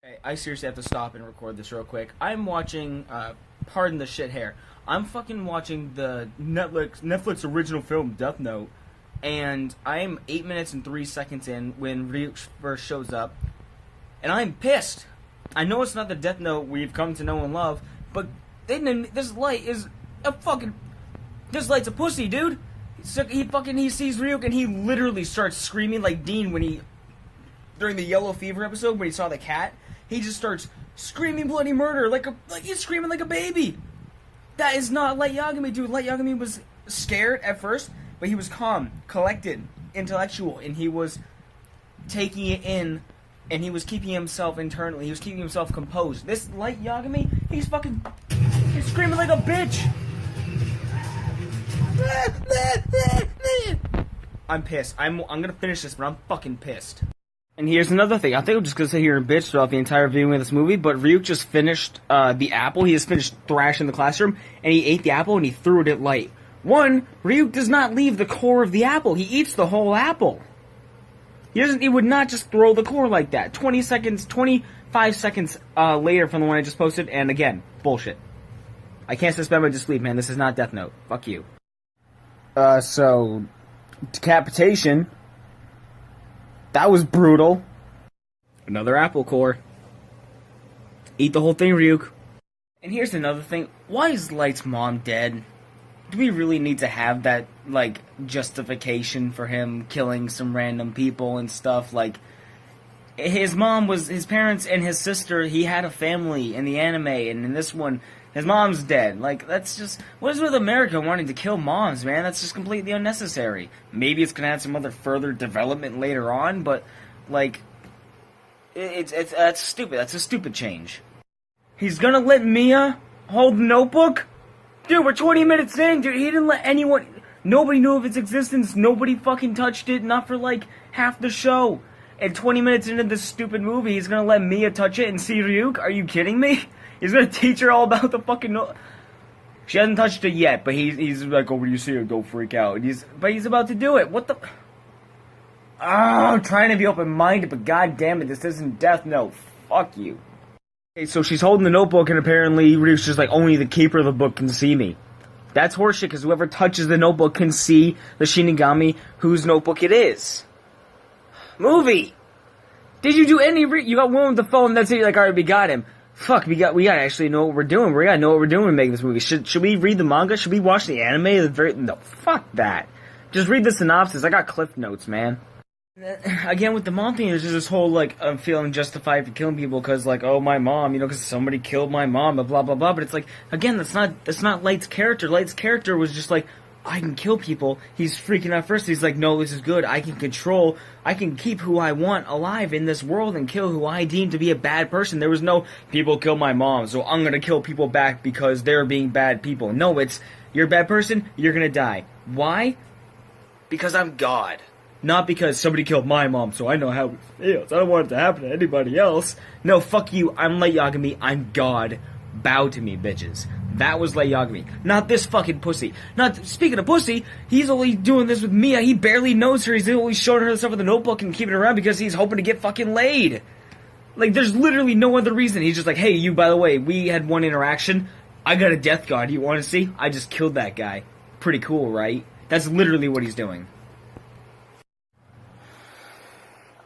Okay, I seriously have to stop and record this real quick. I'm watching, pardon the shit hair. I'm fucking watching the Netflix original film Death Note, and I'm 8 minutes and 3 seconds in when Ryuk first shows up, and I'm pissed. I know it's not the Death Note we've come to know and love, but this light is a fucking. This light's a pussy, dude. So he sees Ryuk and he literally starts screaming like Dean during the Yellow Fever episode when he saw the cat. He just starts screaming bloody murder like he's screaming like a baby. That is not Light Yagami, dude. Light Yagami was scared at first, but he was calm, collected, intellectual, and he was taking it in, and he was keeping himself internally. He was keeping himself composed. This Light Yagami, he's screaming like a bitch. I'm pissed. I'm gonna finish this, but I'm fucking pissed. And here's another thing. I think I'm just gonna sit here and bitch throughout the entire viewing of this movie, but Ryuk just finished the apple. He just finished thrashing the classroom, and he ate the apple and he threw it at Light. One, Ryuk does not leave the core of the apple. He eats the whole apple. He would not just throw the core like that. 25 seconds later from the one I just posted, and again, bullshit. I can't suspend my disbelief, man. This is not Death Note. Fuck you. So, decapitation. That was brutal. Another apple core. Eat the whole thing, Ryuk. And here's another thing. Why is Light's mom dead? Do we really need to have that, like, justification for him killing some random people and stuff? Like, his parents and his sister, he had a family in the anime, and in this one, his mom's dead. Like, that's just... What is with America wanting to kill moms, man? That's just completely unnecessary. Maybe it's gonna have some other further development later on, but, like... That's stupid. That's a stupid change. He's gonna let Mia hold the notebook? Dude, we're 20 minutes in, dude. He didn't let anyone... Nobody knew of its existence. Nobody fucking touched it. Not for, like, half the show. And 20 minutes into this stupid movie, he's gonna let Mia touch it and see Ryuk? Are you kidding me? He's gonna teach her all about the fucking She hasn't touched it yet, but he's like, oh, when you see her, don't freak out. But he's about to do it. What the... I'm trying to be open-minded, but god damn it, this isn't Death Note. Fuck you. Okay, so she's holding the notebook, and apparently Ryuk's just like, only the keeper of the book can see me. That's horseshit, because whoever touches the notebook can see the Shinigami whose notebook it is. Movie! Did you do any you got one with the phone, that's it, you're like, alright, we got him. Fuck, we gotta actually know what we're doing. We gotta know what we're doing to make this movie. Should we read the manga? Should we watch the anime? No, fuck that. Just read the synopsis. I got cliff notes, man. Again, with the mom thing, there's just this whole, like, I'm feeling justified for killing people because, like, oh, my mom, because somebody killed my mom, blah, blah, blah. But it's like, again, that's not Light's character. Light's character was just like, I can kill people. He's freaking out first. He's like, no, this is good. I can keep who I want alive in this world and kill who I deem to be a bad person. There was no, people kill my mom, so I'm gonna kill people back because they're being bad people. No, it's, you're a bad person, you're gonna die. Why? Because I'm God. Not because somebody killed my mom, so I know how it feels. I don't want it to happen to anybody else. No, fuck you. I'm Light Yagami. I'm God. Bow to me, bitches. That was Light Yagami. Not this fucking pussy. Speaking of pussy, he's only doing this with Mia. He barely knows her. He's only showing her stuff with the notebook and keeping it around because he's hoping to get fucking laid. Like, there's literally no other reason. He's just like, hey, you, by the way, we had one interaction. I got a death guard. You want to see? I just killed that guy. Pretty cool, right? That's literally what he's doing.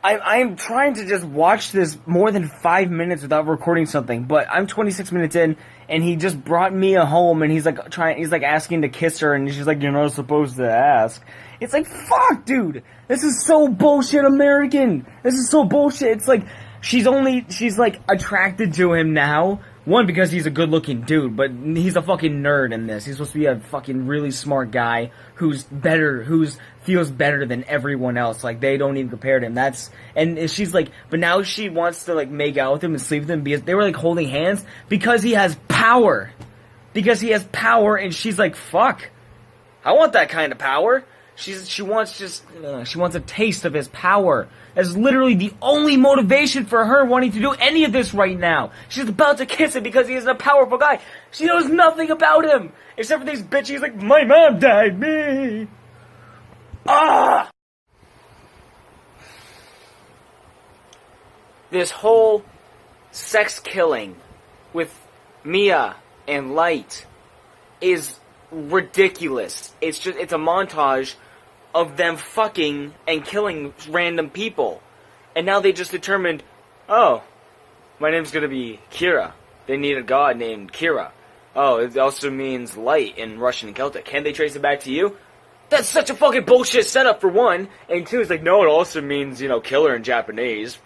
I'm trying to just watch this more than 5 minutes without recording something, but I'm 26 minutes in, and he just brought Mia home, and he's like asking to kiss her, and she's like, you're not supposed to ask. It's like, fuck, dude! This is so bullshit American! This is so bullshit! It's like, she's like, attracted to him now. One, because he's a good-looking dude, but he's a fucking nerd in this. He's supposed to be a fucking really smart guy who's feels better than everyone else. Like, they don't even compare to him. And she's like, but now she wants to, like, make out with him and sleep with him because they were, like, holding hands because he has power. Because he has power, and she's like, fuck. I want that kind of power. She wants a taste of his power. That's literally the only motivation for her wanting to do any of this right now. She's about to kiss him because he is a powerful guy. She knows nothing about him. Except for these bitches like, my mom died, me. Ah! This whole sex killing with Mia and Light is ridiculous. It's a montage of them fucking and killing random people. And now they just determined, oh, my name's gonna be Kira. They need a god named Kira. Oh, it also means light in Russian and Celtic. Can they trace it back to you? That's such a fucking bullshit setup, for one. And two, it's like, no, it also means, killer in Japanese.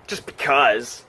Just because.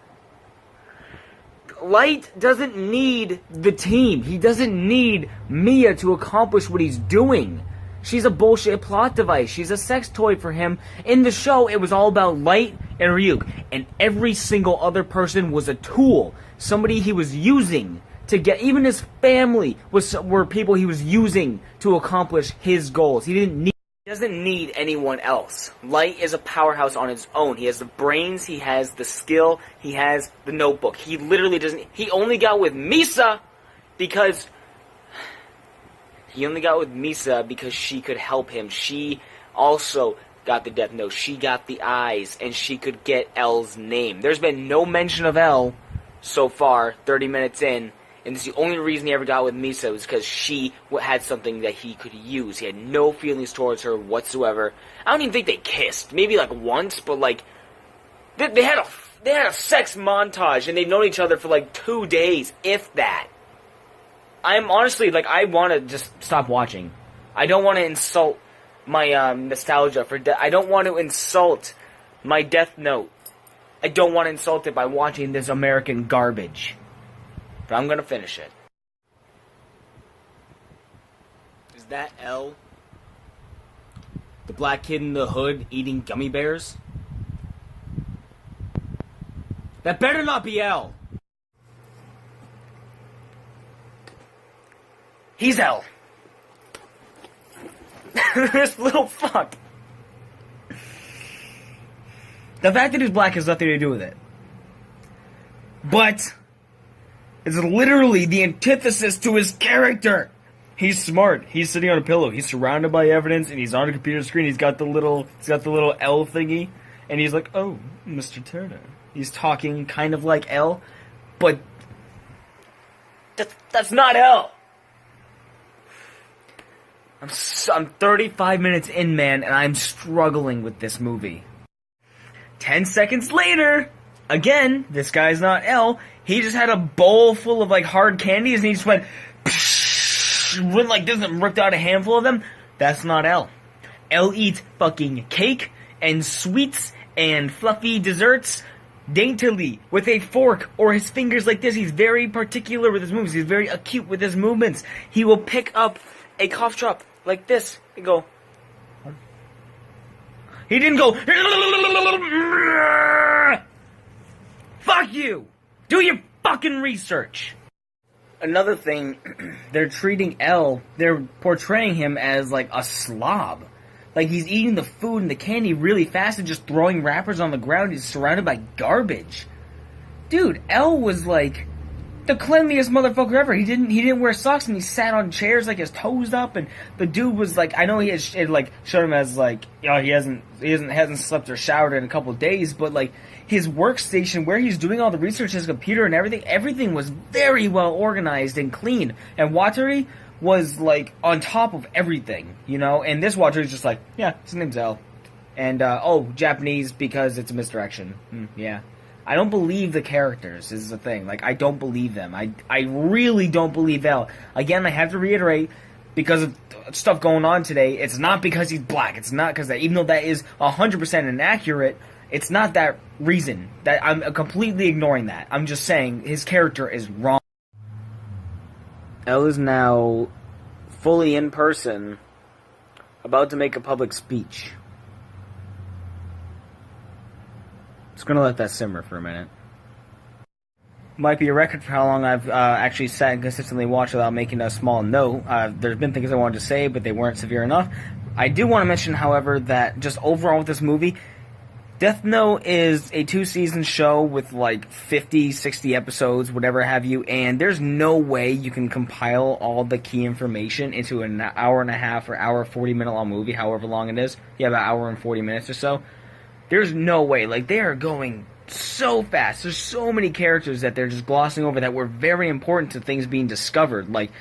Light doesn't need the team. He doesn't need Mia to accomplish what he's doing. She's a bullshit plot device. She's a sex toy for him. In the show, it was all about Light and Ryuk. And every single other person was a tool. Somebody he was using to get... Even his family were people he was using to accomplish his goals. He doesn't need anyone else. Light is a powerhouse on his own. He has the brains, he has the skill, he has the notebook. He literally doesn't... He only got with Misa because... He only got with Misa because she could help him. She also got the death note. She got the eyes, and she could get L's name. There's been no mention of L so far, 30 minutes in, and this is the only reason he ever got with Misa was because she had something that he could use. He had no feelings towards her whatsoever. I don't even think they kissed. Maybe, once, but, they had a sex montage, and they've known each other for, 2 days, if that. I'm honestly, I want to just stop watching. I don't want to insult my nostalgia for I don't want to insult my Death Note. I don't want to insult it by watching this American garbage. But I'm going to finish it. Is that L? The black kid in the hood eating gummy bears? That better not be L. He's L. This little fuck. The fact that he's black has nothing to do with it. But it's literally the antithesis to his character. He's smart. He's sitting on a pillow. He's surrounded by evidence, and he's on a computer screen. He's got the little L thingy, and he's like, "Oh, Mr. Turner." He's talking kind of like L, but that's not L. I'm 35 minutes in, man, and I'm struggling with this movie. 10 seconds later, again, this guy's not L. He just had a bowl full of, hard candies, and he just went like this and ripped out a handful of them. That's not L. L eats fucking cake and sweets and fluffy desserts daintily with a fork or his fingers like this. He's very particular with his movements. He's very acute with his movements. He will pick up a cough drop like this and go. He didn't go. Fuck you. Do your fucking research. Another thing, they're portraying him as a slob. He's eating the food and the candy really fast and just throwing wrappers on the ground. He's surrounded by garbage. Dude, L was the cleanliest motherfucker ever. He didn't wear socks, and he sat on chairs his toes up, and the dude was I know it showed him as he hasn't slept or showered in a couple of days, but his workstation where he's doing all the research, his computer and everything was very well organized and clean. And Watari was on top of everything, and this Watari is just yeah, his name's L. And Japanese because it's a misdirection. Yeah. I don't believe the characters is the thing. I don't believe them. I really don't believe L. Again, I have to reiterate, because of stuff going on today, it's not because he's black. It's not because that, even though that is 100% inaccurate, it's not that reason. That I'm completely ignoring that. I'm just saying his character is wrong. L is now fully in person, about to make a public speech. Just gonna let that simmer for a minute. Might be a record for how long I've actually sat and consistently watched without making a small note. There's been things I wanted to say, but they weren't severe enough. I do want to mention, however, that just overall with this movie, Death Note is a 2-season show with 50, 60 episodes, whatever have you, and there's no way you can compile all the key information into an hour and a half or hour 40-minute long movie, however long it is. Yeah, about hour and 40 minutes or so. There's no way. They are going so fast. There's so many characters that they're just glossing over that were very important to things being discovered. Like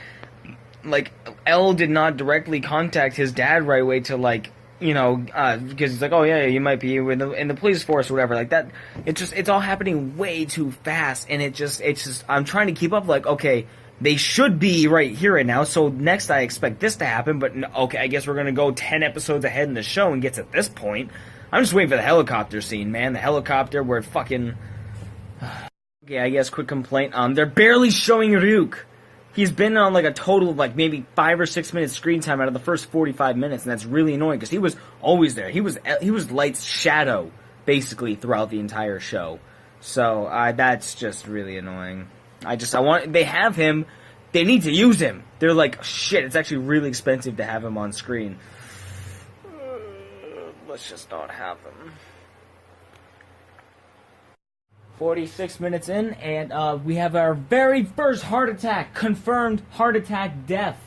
L did not directly contact his dad right away to, like, you know, because he's like, oh yeah, you might be in the police force or whatever, like that. It's all happening way too fast, and it's just, I'm trying to keep up, like, okay, they should be right here right now, so next I expect this to happen, but okay, I guess we're gonna go 10 episodes ahead in the show and get to this point. I'm just waiting for the helicopter scene, man. The helicopter where it fucking... Okay, I guess quick complaint. They're barely showing Ryuk. He's been on, like, a total of, like, maybe 5 or 6 minutes screen time out of the first 45 minutes, and that's really annoying, because he was always there. He was Light's shadow, basically, throughout the entire show. So, that's just really annoying. They have him, they need to use him. They're like, shit, it's actually really expensive to have him on screen. Let's just not have him. 46 minutes in, and we have our very first heart attack. Confirmed heart attack death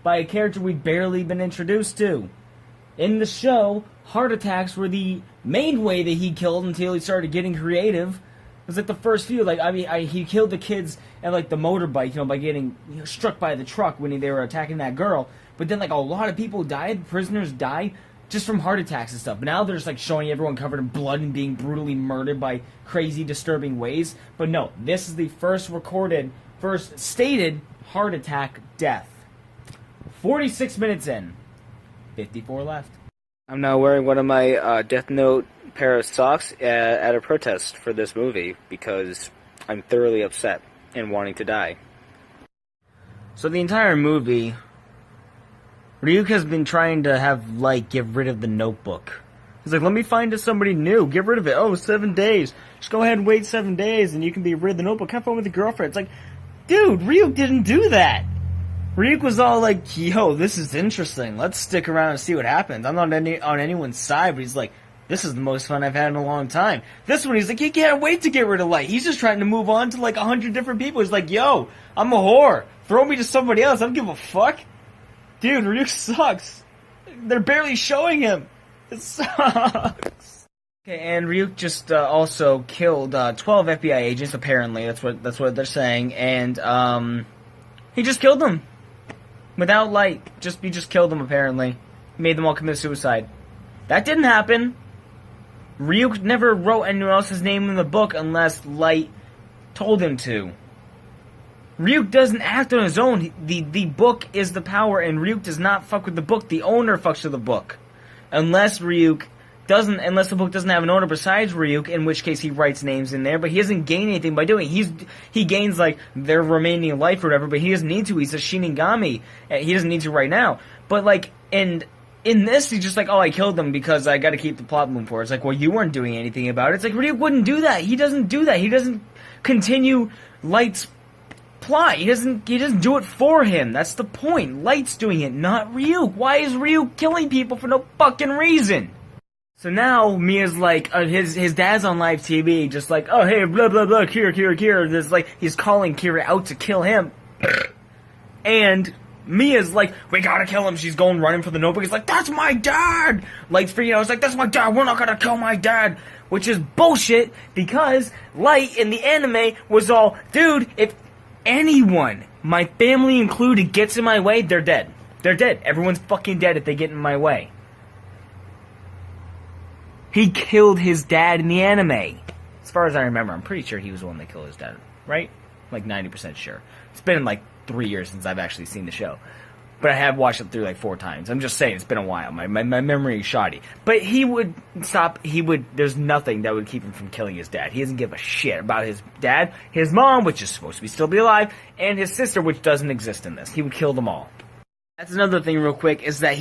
by a character we've barely been introduced to. In the show, heart attacks were the main way that he killed until he started getting creative. It was like the first few, like, I mean, he killed the kids at, like, the motorbike, you know, by getting, you know, struck by the truck when they were attacking that girl. But then, like, a lot of people died, prisoners died, just from heart attacks and stuff. But now they're just, like, showing everyone covered in blood and being brutally murdered by crazy, disturbing ways. But no, this is the first stated heart attack death. 46 minutes in. 54 left. I'm now wearing one of my Death Note pair of socks at a protest for this movie because I'm thoroughly upset and wanting to die. So the entire movie, Ryuk has been trying to have Light get rid of the notebook. He's like, let me find somebody new, get rid of it. Oh, 7 days. Just go ahead and wait 7 days and you can be rid of the notebook. Have fun with your girlfriend. It's like, dude, Ryuk didn't do that. Ryuk was all like, yo, this is interesting. Let's stick around and see what happens. I'm not on anyone's side, but he's like, this is the most fun I've had in a long time. This one, he's like, he can't wait to get rid of Light. He's just trying to move on to like 100 different people. He's like, yo, I'm a whore. Throw me to somebody else. I don't give a fuck. Dude, Ryuk sucks. They're barely showing him. It sucks. Okay, and Ryuk just also killed 12 FBI agents, apparently. That's what they're saying. And he just killed them. Without Light. He just killed them, apparently. He made them all commit suicide. That didn't happen. Ryuk never wrote anyone else's name in the book unless Light told him to. Ryuk doesn't act on his own. The book is the power, and Ryuk does not fuck with the book. The owner fucks with the book. Unless the book doesn't have an owner besides Ryuk, in which case he writes names in there, but he doesn't gain anything by doing it. He gains, like, their remaining life or whatever, but he doesn't need to. He's a Shinigami. He doesn't need to right now. But, like, in this, he's just like, oh, I killed them because I gotta keep the plot moving forward. It's like, well, you weren't doing anything about it. It's like, Ryuk wouldn't do that. He doesn't do that. He doesn't continue Light's plot. He doesn't do it for him. That's the point. Light's doing it, not Ryuk. Why is Ryuk killing people for no fucking reason? So now Mia's like, his dad's on live TV, just like, oh hey, blah blah blah, Kira. There's like, he's calling Kira out to kill him, and Mia's like, we gotta kill him. She's going running for the notebook. He's like, that's my dad. Light's freaking out. It's like, that's my dad. We're not gonna kill my dad. Which is bullshit, because Light in the anime was all, dude, if anyone, my family included, gets in my way, they're dead. They're dead. Everyone's fucking dead if they get in my way. He killed his dad in the anime. As far as I remember, I'm pretty sure he was the one that killed his dad, right? Like 90% sure. It's been like 3 years since I've actually seen the show. But I have watched it through like 4 times. I'm just saying, it's been a while. My memory is shoddy. But he would stop, there's nothing that would keep him from killing his dad. He doesn't give a shit about his dad, his mom, which is supposed to still be alive, and his sister, which doesn't exist in this. He would kill them all. That's another thing real quick, is that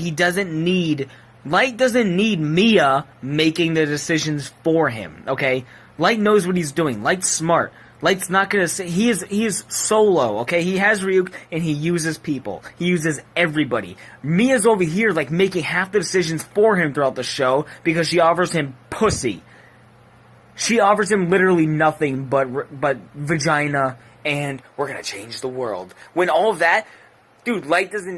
Light doesn't need Mia making the decisions for him, okay? Light knows what he's doing. Light's smart. Light's not gonna say, he is solo, okay? He has Ryuk, and he uses people. He uses everybody. Mia's over here, like, making half the decisions for him throughout the show, because she offers him pussy. She offers him literally nothing but vagina, and we're gonna change the world. When all of that, Dude, Light doesn't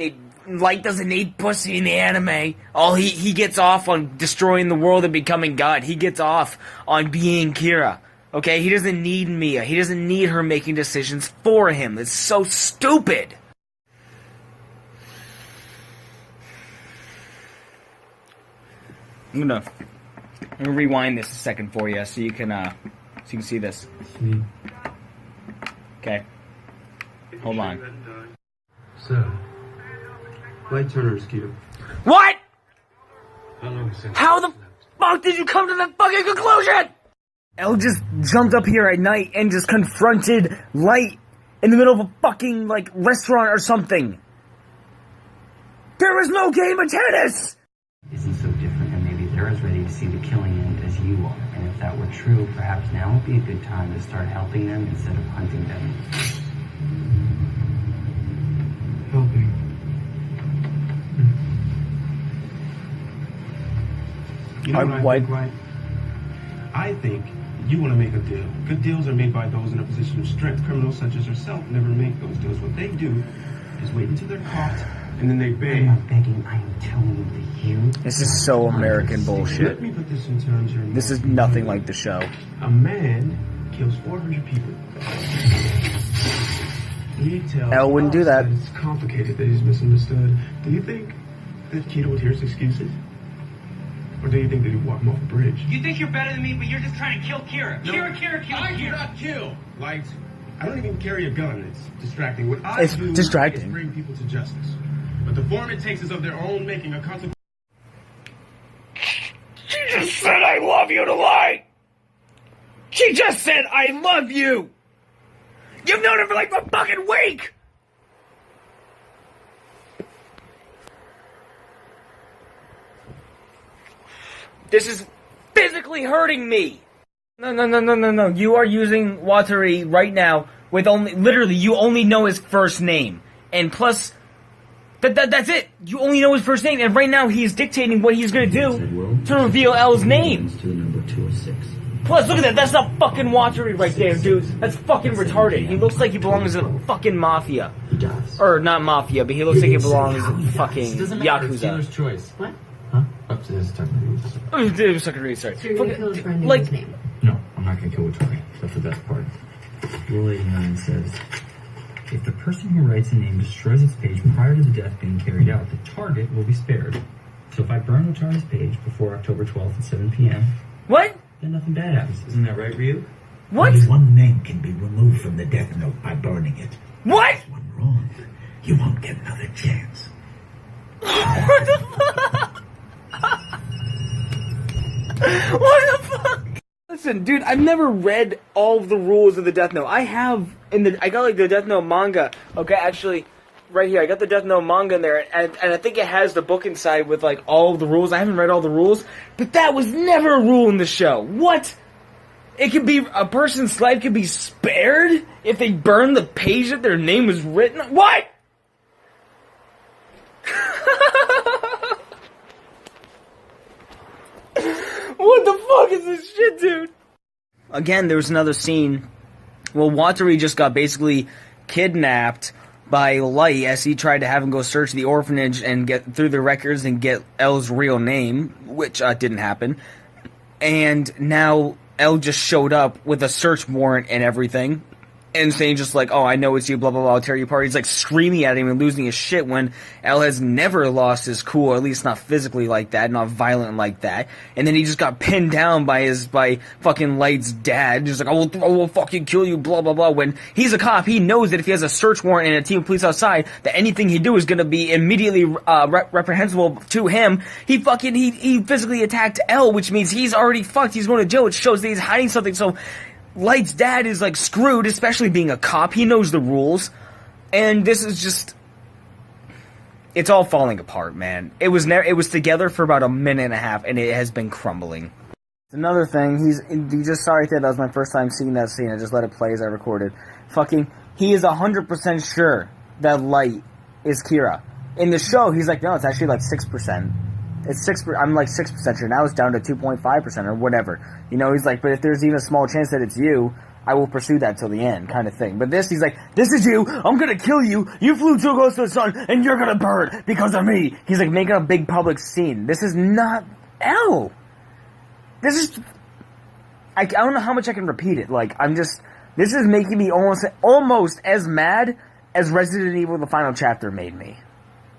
need pussy in the anime. He gets off on destroying the world and becoming God. He gets off on being Kira. Okay, he doesn't need Mia. He doesn't need her making decisions for him. It's so stupid. I'm gonna rewind this a second for you so you can see this. Okay. Hold on. So, Light Turner is Kira. What? How How the fuck did you come to that fucking conclusion? Elle just jumped up here at night and just confronted Light in the middle of a fucking, like, restaurant or something. There was no game of tennis! Isn't so different, and maybe they're as ready to see the killing end as you are. And if that were true, perhaps now would be a good time to start helping them instead of hunting them. Helping. You know what I think, right? I think you want to make a deal. Good deals are made by those in a position of strength. Criminals such as yourself never make those deals. What they do is wait until they're caught, and then they beg. I'm not begging, I am telling you that you... This is so American bullshit. Let me put this in terms here. This is nothing like the show. A man kills 400 people. He tells Elle wouldn't do that. It's complicated, that he's misunderstood. Do you think that Keto would hear his excuses? Or do you think that he'd walk him off a bridge? You think you're better than me, but you're just trying to kill Kira. No, Kira, I Kira. cannot kill. Light. I don't even carry a gun. It's distracting. What I It's do distracting. is bring people to justice. But the form it takes is of their own making, a consequence. She just said I love you to Light! She just said I love you! You've known her for like a fucking week! This is physically hurting me! No. You are using Watari right now with literally, you only know his first name. And plus, that's it. You only know his first name, and right now he is dictating what he's gonna do to reveal Elle's name. To the number 206. Plus, look at that. That's not fucking Watari right there, dude. That's fucking retarded. He looks like he belongs in the fucking mafia. He does. Or, not mafia, but he looks like he belongs in fucking Doesn't matter. It's Yakuza. Taylor's choice. What? Huh? Up to this time. Sorry. So you're gonna kill his friend in Like, his name? No, I'm not gonna kill Watari. That's the best part. Rule 89 says, if the person who writes a name destroys its page prior to the death being carried out, the target will be spared. So if I burn Watari's page before October 12th at 7 p.m., what? then nothing bad happens. Isn't that right, Ryu? What? Only one name can be removed from the death note by burning it. What? If one wrong, you won't get another chance. What the fuck? What the fuck? Listen, dude, I've never read all of the rules of the Death Note. I got like the Death Note manga. Okay, actually, right here, I got the Death Note manga in there, and I think it has the book inside with like all of the rules. I haven't read all the rules, but that was never a rule in the show. What? It could be, a person's life could be spared if they burn the page that their name was written on? What? What the fuck is this shit, dude? Again, there was another scene. Well, Watari just got basically kidnapped by Light as he tried to have him go search the orphanage and get through the records and get Elle's real name, which didn't happen. And now Elle just showed up with a search warrant and everything. And saying just like, oh, I know it's you, blah, blah, blah, I'll tear you apart. He's like screaming at him and losing his shit when Elle has never lost his cool, or at least not physically like that, not violent like that. And then he just got pinned down by fucking Light's dad. Just like, I will fucking kill you, blah, blah, blah. When he's a cop, he knows that if he has a search warrant and a team of police outside, that anything he do is gonna be immediately, reprehensible to him. He physically attacked Elle, which means he's already fucked. He's going to jail, which shows that he's hiding something. So, Light's dad is like screwed, especially being a cop. He knows the rules. And this is just, it's all falling apart, man. It was together for about a minute and a half, and it has been crumbling. Another thing, sorry that was my first time seeing that scene. I just let it play as I recorded. He is 100% sure that Light is Kira. In the show, he's like, no, it's actually like 6%. It's 6%. I'm like 6% sure. Now it's down to 2.5% or whatever. You know, he's like, but if there's even a small chance that it's you, I will pursue that till the end, kind of thing. But this, he's like, this is you, I'm gonna kill you, you flew too close to the sun, and you're gonna burn because of me. He's like making a big public scene. This is not L. This is, I don't know how much I can repeat it. Like, this is making me almost as mad as Resident Evil the final chapter made me.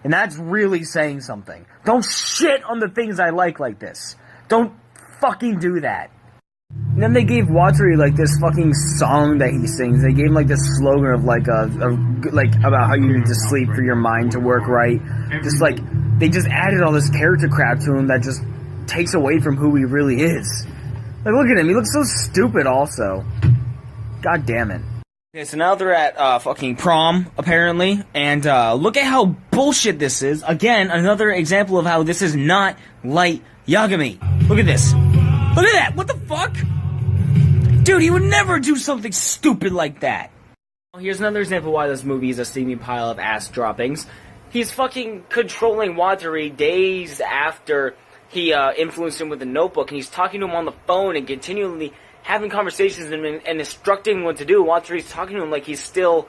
And that's really saying something. Don't shit on the things I like this. Don't fucking do that. And then they gave Watari, like, this fucking song that he sings. They gave him, like, this slogan of, like, about how you need to sleep for your mind to work right. Just, like, they just added all this character crap to him that just takes away from who he really is. Like, look at him. He looks so stupid also. God damn it. Okay, so now they're at, fucking prom, apparently, and, look at how bullshit this is. Again, another example of how this is not Light Yagami. Look at this. Look at that! What the fuck? Dude, he would never do something stupid like that. Here's another example why this movie is a steaming pile of ass droppings. He's fucking controlling Watari days after he, influenced him with the notebook, and he's talking to him on the phone and continually having conversations with him and instructing him what to do. Watari's talking to him like he's still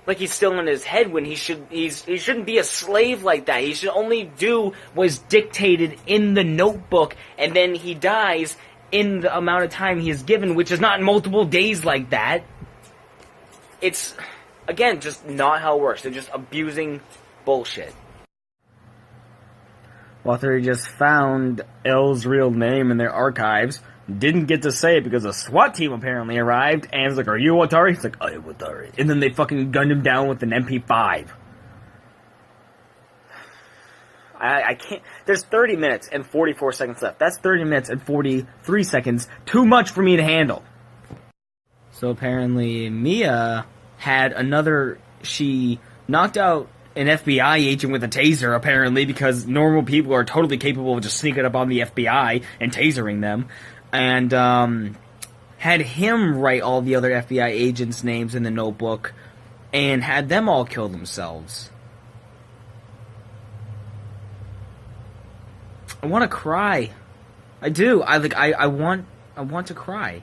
in his head when he shouldn't be a slave like that. He should only do what's dictated in the notebook, and then he dies in the amount of time he is given, which is not multiple days like that. It's, again, just not how it works. They're just abusing bullshit. Watari just found L's real name in their archives. Didn't get to say it because a SWAT team apparently arrived, and was like, are you Watari? He's like, I am Watari. And then they fucking gunned him down with an MP5. I can't, there's 30 minutes and 44 seconds left. That's 30 minutes and 43 seconds. Too much for me to handle. So apparently Mia had she knocked out an FBI agent with a taser, apparently, because normal people are totally capable of just sneaking up on the FBI and tasering them. And, had him write all the other FBI agents' names in the notebook, and had them all kill themselves. I want to cry. I do. I want to cry.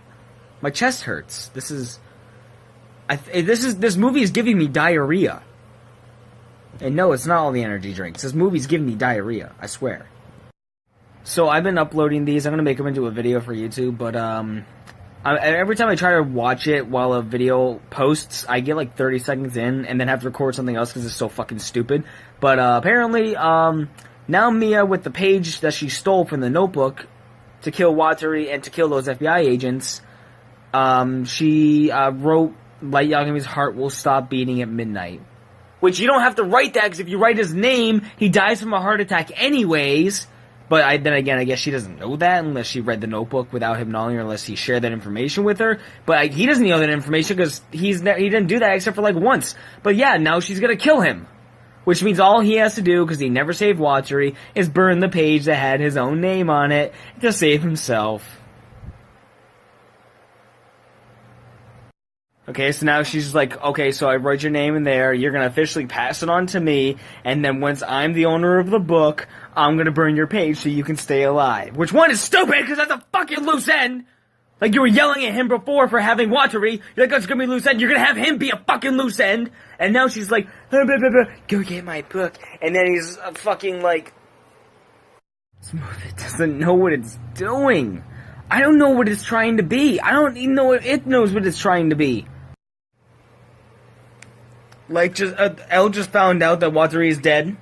My chest hurts. This movie is giving me diarrhea. And no, it's not all the energy drinks. This movie's giving me diarrhea. I swear. So I've been uploading these. I'm going to make them into a video for YouTube, but every time I try to watch it while a video posts, I get like 30 seconds in and then have to record something else because it's so fucking stupid. But apparently, now Mia, with the page that she stole from the notebook to kill Watari and to kill those FBI agents, she wrote Light Yagami's heart will stop beating at midnight. Which you don't have to write that, because if you write his name, he dies from a heart attack anyways. But then again, I guess she doesn't know that unless she read the notebook without him knowing, or unless he shared that information with her. But he doesn't know that information because he didn't do that except for like once. But yeah, now she's gonna kill him. Which means all he has to do, because he never saved Watari, is burn the page that had his own name on it to save himself. Okay, so now she's like, okay, so I wrote your name in there, you're gonna officially pass it on to me, and then once I'm the owner of the book, I'm gonna burn your page so you can stay alive. Which one is stupid, because that's a fucking loose end! Like, you were yelling at him before for having Watari, you're like, that's gonna be loose end, you're gonna have him be a fucking loose end! And now she's like, blah, blah, blah, blah, go get my book, and then he's fucking like, this movie doesn't know what it's doing! I don't know what it's trying to be, I don't even know if it knows what it's trying to be. Like, Elle just found out that Watari is dead,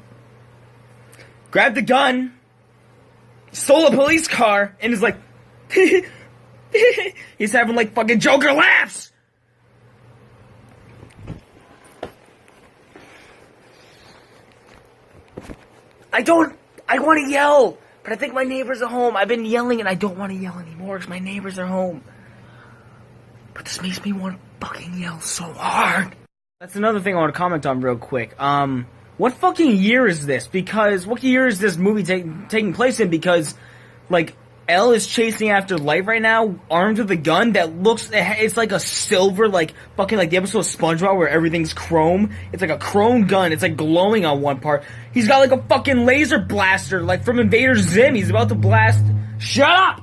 grabbed the gun, stole a police car, and is like, he's having like fucking Joker laughs! I want to yell, but I think my neighbors are home. I've been yelling and I don't want to yell anymore because my neighbors are home. But this makes me want to fucking yell so hard. That's another thing I want to comment on real quick. What fucking year is this? Because, what year is this movie taking place in? Because, like, Elle is chasing after Light right now, armed with a gun that looks, it's like a silver, like, fucking, like the episode of SpongeBob where everything's chrome. It's like a chrome gun, it's like glowing on one part. He's got like a fucking laser blaster, like from Invader Zim. He's about to blast, shut up!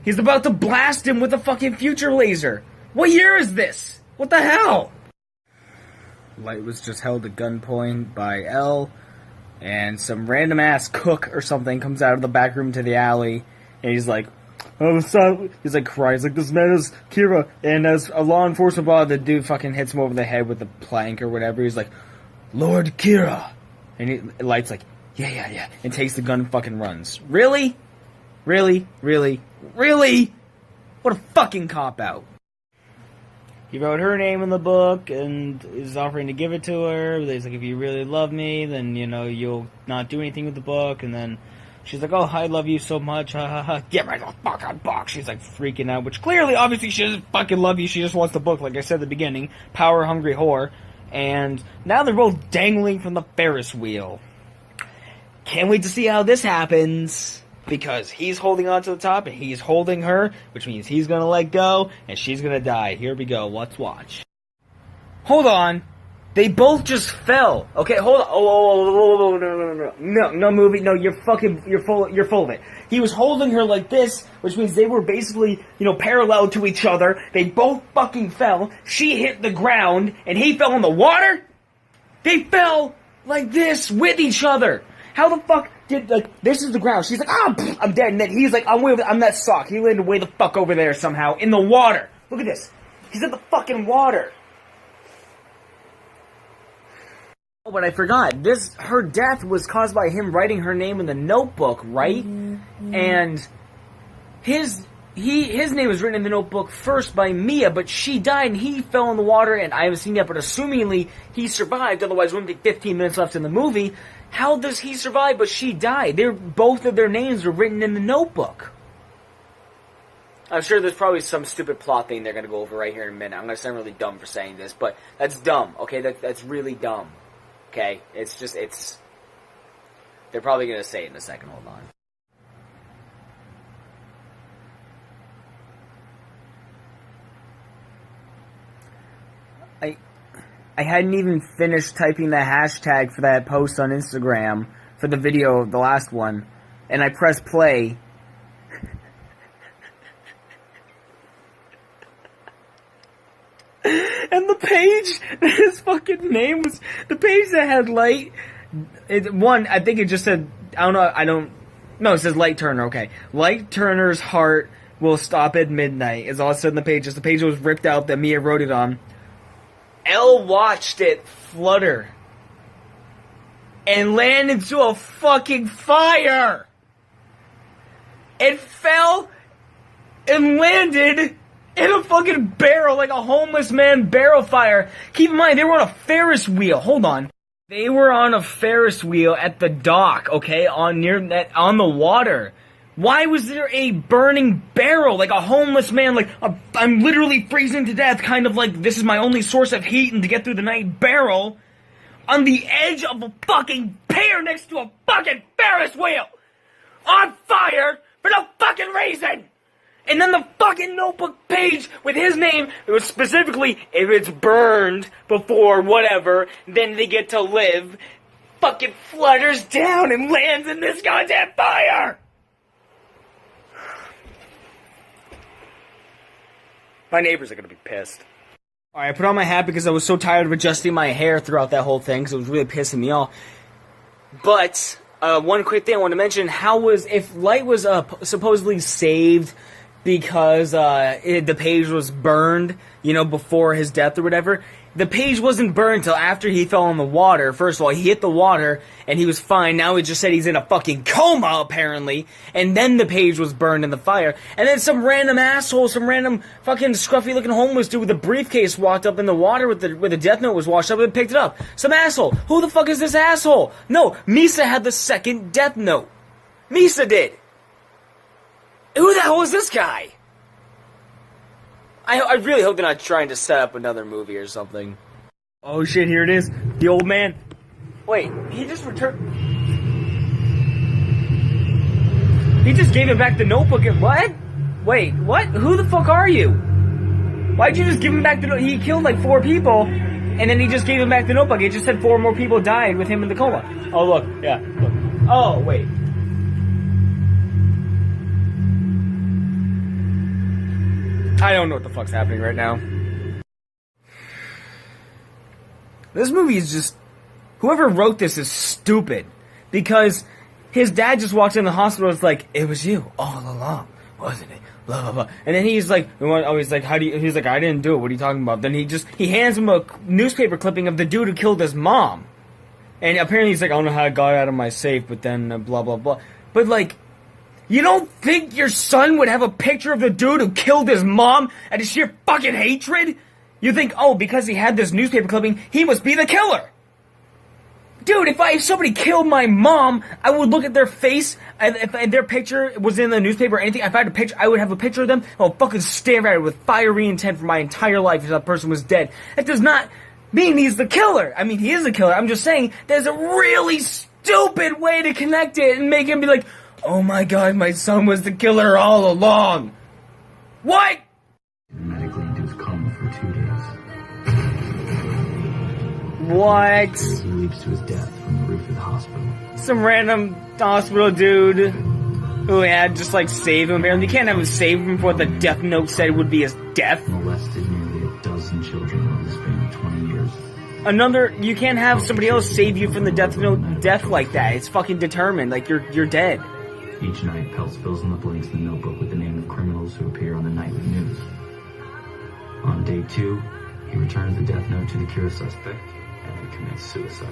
He's about to blast him with a fucking future laser. What year is this? What the hell? Light was just held at gunpoint by L, and some random ass cook or something comes out of the back room to the alley, and he's like, oh, son. He's like, cries like, this man is Kira, and as a law enforcement body, the dude fucking hits him over the head with a plank or whatever. He's like, Lord Kira, and Light's like, yeah, and takes the gun and fucking runs. Really? Really? What a fucking cop-out. He wrote her name in the book and is offering to give it to her. He's like, if you really love me, then, you'll not do anything with the book. And then she's like, oh, I love you so much. Ha ha ha. Get right the fucking book. She's like freaking out, which clearly, obviously, she doesn't fucking love you. She just wants the book, like I said at the beginning. Power-hungry whore. And now they're both dangling from the Ferris wheel. Can't wait to see how this happens. Because he's holding on to the top and he's holding her, which means he's gonna let go and she's gonna die. Here we go. Let's watch. Hold on. They both just fell. Okay, hold on. Oh, no, movie. No, you're full of it. He was holding her like this, which means they were basically, parallel to each other. They both fucking fell. She hit the ground and he fell in the water? They fell like this with each other. How the fuck did, this is the ground. She's like, I'm dead. And then he's like, I'm that sock. He landed way the fuck over there somehow in the water. Look at this. He's in the fucking water. Oh, but I forgot. Her death was caused by him writing her name in the notebook, right? Mm-hmm. And his name was written in the notebook first by Mia, but she died and he fell in the water, and I haven't seen yet, but assumingly he survived, otherwise it wouldn't be 15 minutes left in the movie. How does he survive but she died? Both of their names were written in the notebook. I'm sure there's probably some stupid plot thing they're going to go over right here in a minute. I'm going to sound really dumb for saying this, but that's dumb, okay? That's really dumb, okay? They're probably going to say it in a second. Hold on. I hadn't even finished typing the hashtag for that post on Instagram for the video, the last one, and I pressed play. And the page that his fucking name was, the page that had Light, I think it just said, no, it says Light Turner, okay. Light Turner's heart will stop at midnight, is all it said on the page. The page was ripped out that Mia wrote it on. Elle watched it flutter and land into a fucking fire. It fell and landed in a fucking barrel, like a homeless man barrel fire. Keep in mind, they were on a Ferris wheel. Hold on. They were on a Ferris wheel at the dock, okay, on the water. Why was there a burning barrel, like a homeless man, like, I'm literally freezing to death, kind of like, this is my only source of heat and to get through the night barrel, on the edge of a fucking pier next to a fucking Ferris wheel, on fire, for no fucking reason! And then the fucking notebook page with his name, it was specifically, if it's burned before whatever, then they get to live, fucking flutters down and lands in this goddamn fire! My neighbors are gonna be pissed. Alright, I put on my hat because I was so tired of adjusting my hair throughout that whole thing, because it was really pissing me off. But, one quick thing I want to mention, if Light was supposedly saved because the page was burned, before his death or whatever, the page wasn't burned until after he fell in the water. First of all, he hit the water, and he was fine. Now he just said he's in a fucking coma, apparently. And then the page was burned in the fire. And then some random asshole, some random fucking scruffy-looking homeless dude with a briefcase walked up in the water with the death note was washed up and picked it up. Some asshole. Who the fuck is this asshole? No, Misa had the second death note. Misa did. Who the hell is this guy? I really hope they're not trying to set up another movie or something. Oh shit, here it is. The old man. Wait, he just returned. He just gave him back the notebook and what? Wait, what? Who the fuck are you? Why'd you just give him back the notebook? He killed like 4 people, and then he just gave him back the notebook. It just said 4 more people died with him in the coma. Oh look, yeah, look. Oh, wait. I don't know what the fuck's happening right now. This movie is just... Whoever wrote this is stupid. Because his dad just walks in the hospital and is like, it was you all along, wasn't it? Blah, blah, blah. And then he's like, he's like, I didn't do it. What are you talking about? Then he hands him a newspaper clipping of the dude who killed his mom. And apparently he's like, I don't know how I got it out of my safe, but then blah, blah, blah. But like, you don't think your son would have a picture of the dude who killed his mom out of sheer fucking hatred? You think, oh, because he had this newspaper clipping, he must be the killer. Dude, if somebody killed my mom, I would look at their face, if their picture was in the newspaper or anything, if I had a picture, I would have a picture of them, I would fucking stare at it with fiery intent for my entire life if that person was dead. That does not mean he's the killer. I mean, he is the killer. I'm just saying, there's a really stupid way to connect it and make him be like, oh my god, my son was the killer all along. What? Medically induced coma for 2 days. What? He leaps to his death from the roof of the hospital. Some random hospital dude who had just like save him. You can't have him save him for what the death note said would be his death. Molested nearly a dozen children over the span of 20 years. You can't have somebody else save you from the death note death like that. It's fucking determined. Like you're dead. Each night, Peltz fills in the blanks in the notebook with the name of criminals who appear on the nightly news. On day 2, he returns the death note to the cure suspect and then commits suicide.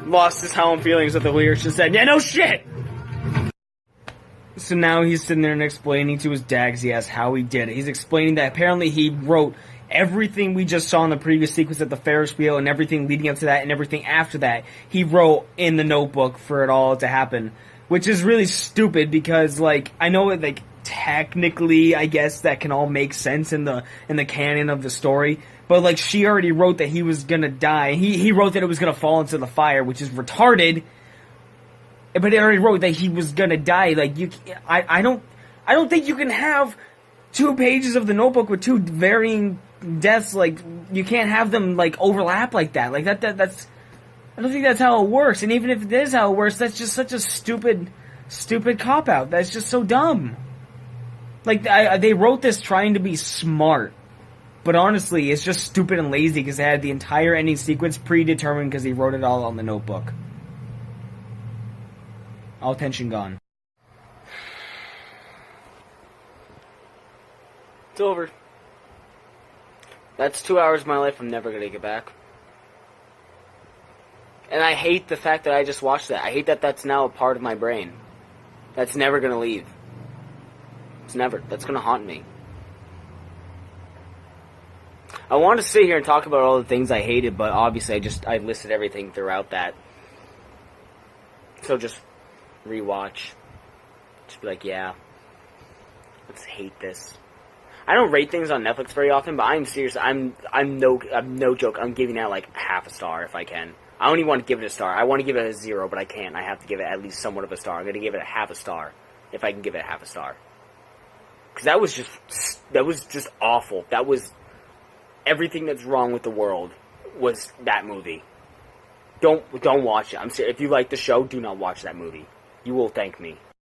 Lost his how I'm feelings with the lyrics just said, yeah, no shit! So now he's sitting there and explaining to his dad, because he asks how he did it. He's explaining that apparently he wrote everything we just saw in the previous sequence at the Ferris wheel and everything leading up to that and everything after that, he wrote in the notebook for it all to happen. Which is really stupid because, like, I know it, like, technically, I guess that can all make sense in the canon of the story. But, like, she already wrote that he was gonna die. He wrote that it was gonna fall into the fire, which is retarded. But it already wrote that he was gonna die. Like, I don't think you can have 2 pages of the notebook with 2 varying deaths. Like, you can't have them, like, overlap like that. Like, that's... I don't think that's how it works. And even if it is how it works, that's just such a stupid cop-out. That's just so dumb. Like, they wrote this trying to be smart. But honestly, it's just stupid and lazy because they had the entire ending sequence predetermined because he wrote it all on the notebook. All tension gone. It's over. That's 2 hours of my life I'm never going to get back. And I hate the fact that I just watched that. I hate that that's now a part of my brain. That's never going to leave. It's never. That's going to haunt me. I want to sit here and talk about all the things I hated, but obviously I listed everything throughout that. So just rewatch. Just be like, yeah. Let's hate this. I don't rate things on Netflix very often, but I'm serious. I'm no joke. I'm giving that like half a star if I can. I don't even want to give it a star. I want to give it a 0, but I can't. I have to give it at least somewhat of a star. I'm going to give it a half a star, if I can give it a half a star. Because that was just awful. That was everything that's wrong with the world was that movie. Don't watch it. I'm serious. If you like the show, do not watch that movie. You will thank me.